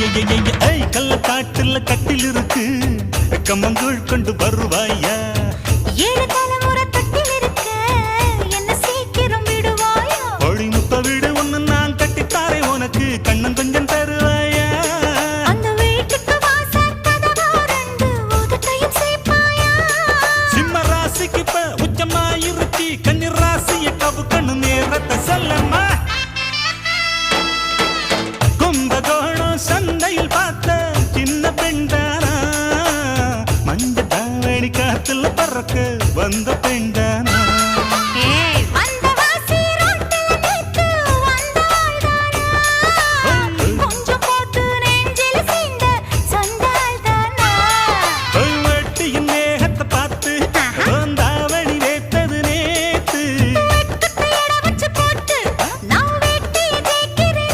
கள்ளக்காட்டுல கட்டில் இருக்கு கம்மங்கூழ் கொண்டு வருவாயா ஏழு தலைமுறை தொட்டில் இருக்க என்ன சீக்கிரம் விடுவாயா ஒளி முத்த வீடு ஒண்ணு நான் கட்டித்தாரே உனக்கு கண்ணன் கொஞ்சம் தருவாயா அந்த வீட்டுக்கு வாசல் கதவா ரெண்டு உதட்டையும் சேர்ப்பாயா சிம்ம ராசிக்கு இப்ப உச்சமாயிருச்சு கன்னி ராசிய கவுக்கணும் நேரத்தை சொல்லம்மா கும்பகோணம் சந்தையில் பார்த்த சின்ன பெண்டானா மஞ்ச தாவணி காத்துல பறக்க வந்த பெண்டானா